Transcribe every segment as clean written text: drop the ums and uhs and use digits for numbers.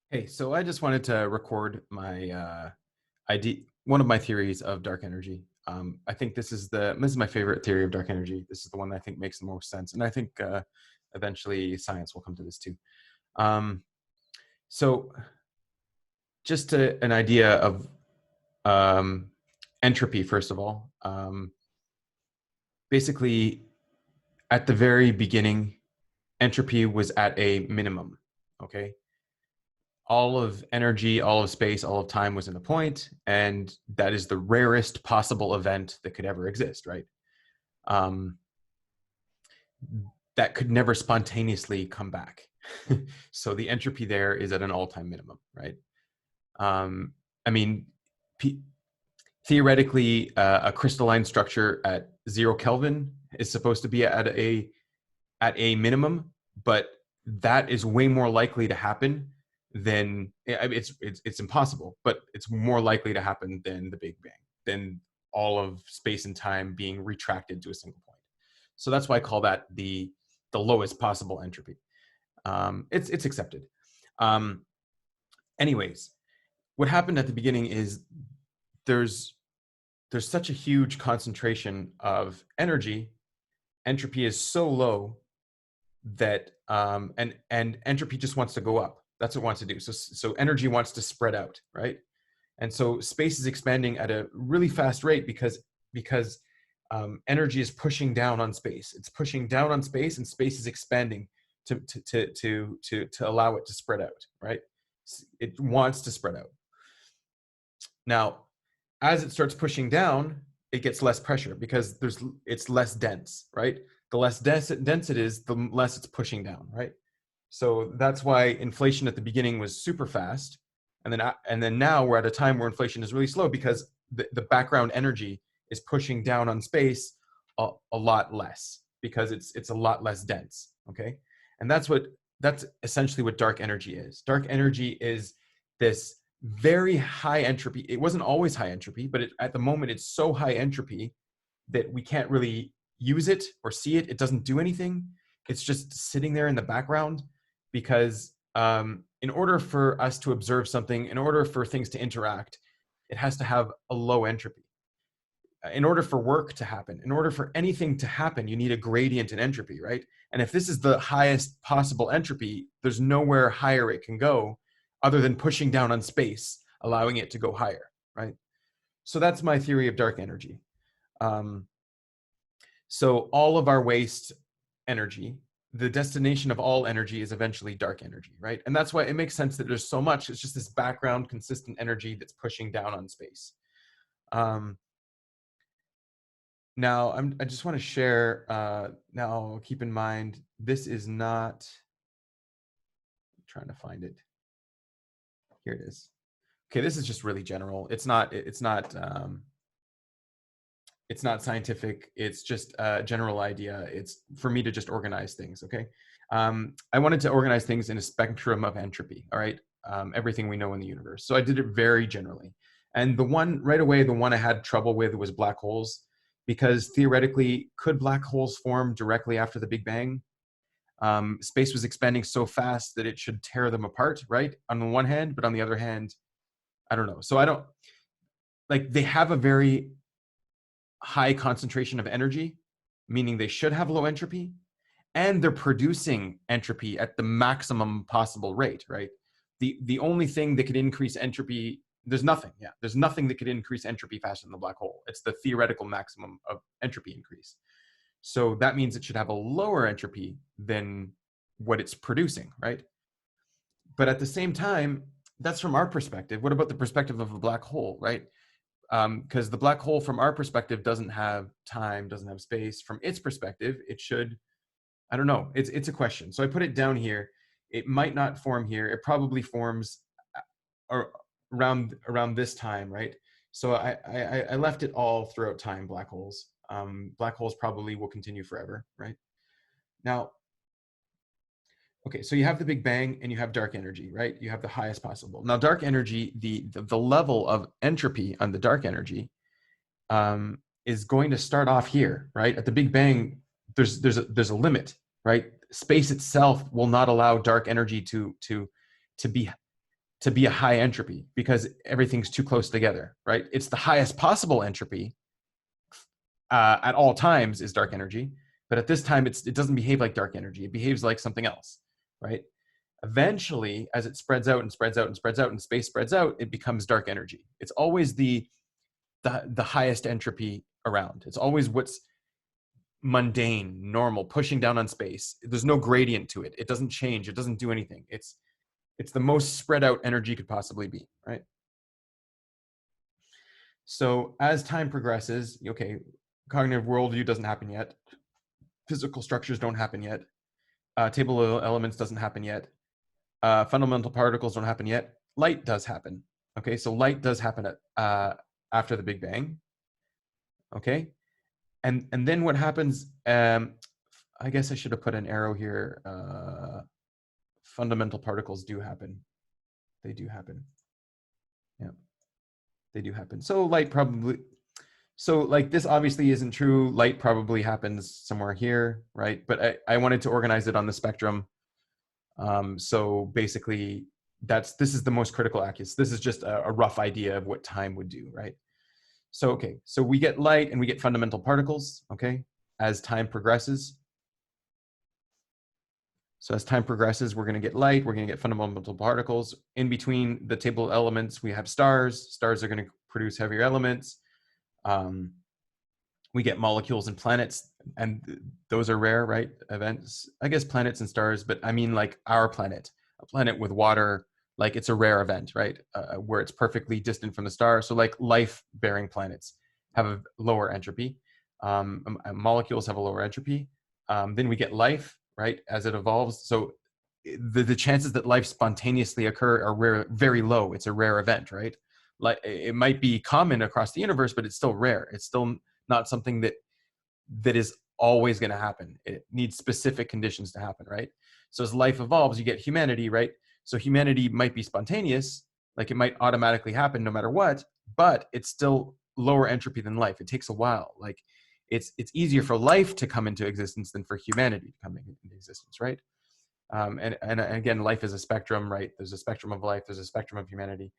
Hey, so I just wanted to record my one of my theories of dark energy. I think this is my favorite theory of dark energy. This is the one that I think makes the most sense, and I think eventually science will come to this too. Um, so, an idea of um, entropy, first of all. Basically, at the very beginning, entropy was at a minimum. Okay, all of energy, all of space, all of time was in a point, and that is the rarest possible event that could ever exist, right? Um, that could never spontaneously come back. So the entropy there is at an all-time minimum, right? Um, I mean, p- theoretically, a crystalline structure at 0 Kelvin is supposed to be at a minimum, but that is way more likely to happen than it's impossible, but it's more likely to happen than the Big Bang, than all of space and time being retracted to a single point. So that's why I call that the lowest possible entropy. It's accepted. Um, Anyways, what happened at the beginning is there's there's such a huge concentration of energy. Entropy is so low that and entropy just wants to go up. That's what it wants to do. So energy wants to spread out, right? And so space is expanding at a really fast rate because energy is pushing down on space. It's pushing down on space, and space is expanding to allow it to spread out, right? It wants to spread out. Now, as it starts pushing down, it gets less pressure because it's less dense, right? The less dense it is, the less it's pushing down, right? So that's why inflation at the beginning was super fast, and then now we're at a time where inflation is really slow because the background energy is pushing down on space a lot less because it's a lot less dense. Okay, and that's essentially what dark energy is. Dark energy is this very high entropy. It wasn't always high entropy, but at the moment it's so high entropy that we can't really use it or see it. It doesn't do anything. It's just sitting there in the background because in order for us to observe something, in order for things to interact, it has to have a low entropy. In order for work to happen, in order for anything to happen, you need a gradient in entropy, right? And if this is the highest possible entropy, there's nowhere higher it can go other than pushing down on space, allowing it to go higher, right? So that's my theory of dark energy. Um, so all of our waste energy, the destination of all energy is eventually dark energy, right? And that's why it makes sense that there's so much. It's just this background consistent energy that's pushing down on space. Um, Now, I just want to share. Now, keep in mind, this is not. I'm trying to find it. Here it is. Okay, this is just really general. It's not. It's not. It's not scientific. It's just a general idea. It's for me to just organize things. Okay. I wanted to organize things in a spectrum of entropy. All right. Everything we know in the universe. So I did it very generally. And the one right away, the one I had trouble with was black holes, because theoretically, could black holes form directly after the Big Bang? Space was expanding so fast that it should tear them apart, right? On the one hand, but on the other hand, I don't know. So I don't like they have a very high concentration of energy, meaning they should have low entropy, and they're producing entropy at the maximum possible rate, right? The only thing that could increase entropy, there's nothing. Yeah, there's nothing that could increase entropy faster than the black hole. It's the theoretical maximum of entropy increase. So that means it should have a lower entropy than what it's producing, right? But at the same time, that's from our perspective. What about the perspective of a black hole, right? Because the black hole, from our perspective, doesn't have time, doesn't have space. From its perspective, it should. I don't know. It's a question. So I put it down here. It might not form here. It probably forms around this time, right? So I left it all throughout time. Black holes. Black holes probably will continue forever, right? Now, okay, so you have the Big Bang and you have dark energy, right? You have the highest possible. Now, dark energy, the level of entropy on the dark energy is going to start off here, right? At the Big Bang, there's a limit, right? Space itself will not allow dark energy to be to be a high entropy because everything's too close together, right? It's the highest possible entropy at all times is dark energy, but at this time it doesn't behave like dark energy. It behaves like something else, right? Eventually, as it spreads out and spreads out and spreads out and space spreads out, it becomes dark energy. It's always the highest entropy around. It's always what's mundane, normal, pushing down on space. There's no gradient to it. It doesn't change. It doesn't do anything. It's the most spread out energy could possibly be, right? So as time progresses, okay, cognitive worldview doesn't happen yet. Physical structures don't happen yet. Table of elements doesn't happen yet. Fundamental particles don't happen yet. Light does happen. Okay, so light does happen at, after the Big Bang. Okay, and then what happens? I guess I should have put an arrow here. Fundamental particles do happen. They do happen. Yeah, they do happen. So light probably. So like this obviously isn't true. Light probably happens somewhere here, right? But I wanted to organize it on the spectrum. So basically, this is the most critical accuracy. This is just a rough idea of what time would do, right? So okay, so we get light and we get fundamental particles, okay, as time progresses. So as time progresses, we're going to get light, we're going to get fundamental particles. In between the table of elements, we have stars. Stars are going to produce heavier elements. We get molecules and planets, and those are rare, right? Events. I guess planets and stars, but I mean like our planet, a planet with water, like it's a rare event, right? Where it's perfectly distant from the star. So like life-bearing planets have a lower entropy. Molecules have a lower entropy. Then we get life, right, as it evolves. So the chances that life spontaneously occur are rare, very low. It's a rare event, right? Like it might be common across the universe, but it's still rare. It's still not something that is always going to happen. It needs specific conditions to happen, right? So as life evolves, you get humanity, right? So humanity might be spontaneous, like it might automatically happen no matter what, but it's still lower entropy than life. It takes a while. Like it's easier for life to come into existence than for humanity to come into existence, right? And again, life is a spectrum, right? There's a spectrum of life. There's a spectrum of humanity.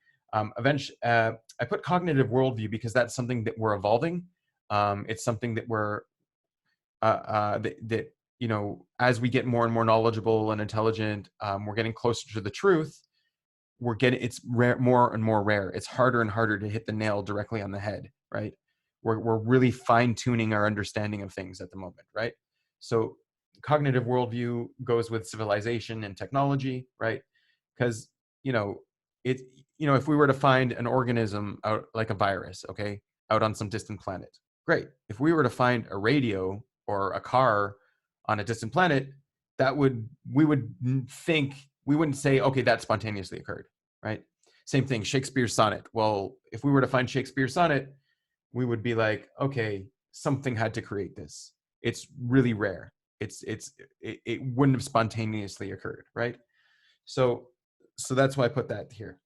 Eventually, I put cognitive worldview because that's something that we're evolving. It's something that we're that you know, as we get more and more knowledgeable and intelligent, we're getting closer to the truth. It's rare, more and more rare. It's harder and harder to hit the nail directly on the head, right? We're really fine tuning our understanding of things at the moment, right? So cognitive worldview goes with civilization and technology, right? Because you know it. You know, if we were to find an organism out like a virus, okay, out on some distant planet, great. If we were to find a radio or a car on a distant planet, we wouldn't say, okay, that spontaneously occurred, right? Same thing, Shakespeare's sonnet. Well, if we were to find Shakespeare's sonnet, we would be like, okay, something had to create this. It's really rare. It wouldn't have spontaneously occurred, right? So that's why I put that here.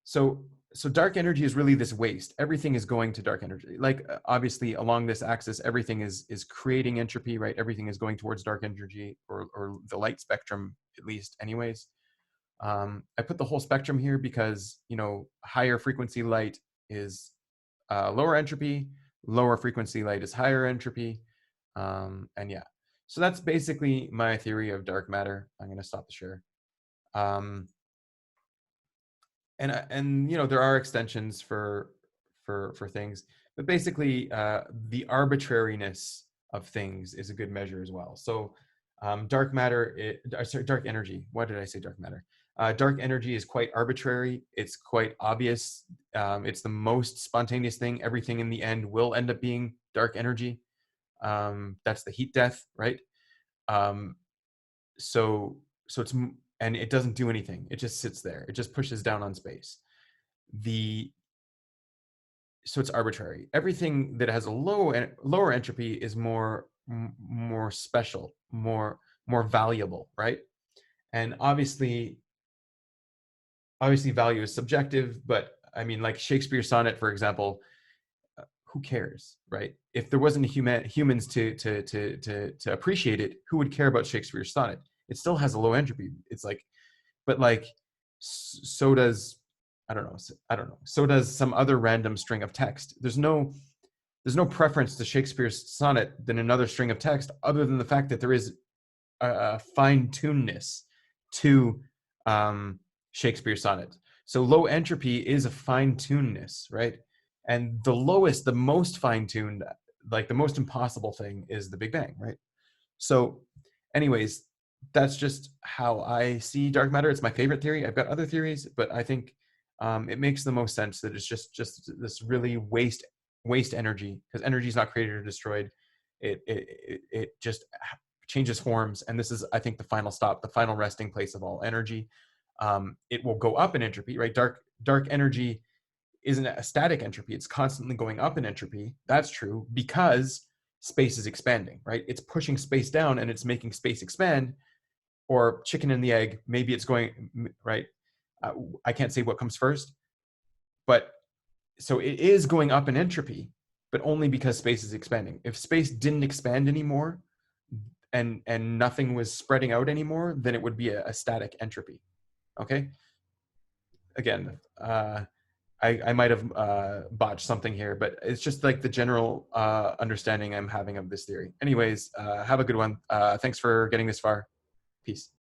So dark energy is really this waste. Everything is going to dark energy. Like obviously along this axis, everything is creating entropy, right? Everything is going towards dark energy or the light spectrum, at least anyways. I put the whole spectrum here because, you know, higher frequency light is lower entropy, lower frequency light is higher entropy. And yeah, so that's basically my theory of dark matter. I'm going to stop the share. And you know, there are extensions for things, but basically the arbitrariness of things is a good measure as well. So dark matter, sorry, dark energy. Why did I say dark matter? Dark energy is quite arbitrary. It's quite obvious. It's the most spontaneous thing. Everything in the end will end up being dark energy. That's the heat death, right? So it's, and it doesn't do anything. It just sits there. It just pushes down on space. So it's arbitrary. Everything that has a lower entropy is more special, more valuable, right? And obviously value is subjective, but I mean, like Shakespeare's sonnet, for example, who cares, right? If there wasn't humans to appreciate it, who would care about Shakespeare's sonnet? It still has a low entropy. It's like, but like, so does, I don't know, so does some other random string of text. There's no preference to Shakespeare's sonnet than another string of text, other than the fact that there is a fine-tunedness to Shakespeare's sonnet. So low entropy is a fine-tunedness, right? And the lowest, the most fine-tuned, like the most impossible thing is the Big Bang, right? So anyways, that's just how I see dark matter. It's my favorite theory. I've got other theories, but I think it makes the most sense that it's just this really waste energy, because energy is not created or destroyed. It just changes forms, and this is, I think, the final stop, the final resting place of all energy. It will go up in entropy, right? Dark energy isn't a static entropy. It's constantly going up in entropy. That's true because space is expanding, right? It's pushing space down and it's making space expand, or chicken and the egg. Maybe it's going, right? I can't say what comes first, but so it is going up in entropy, but only because space is expanding. If space didn't expand anymore and nothing was spreading out anymore, then it would be a static entropy. Okay. Again, I might have botched something here, but it's just like the general understanding I'm having of this theory. Anyways, have a good one. Thanks for getting this far. Peace.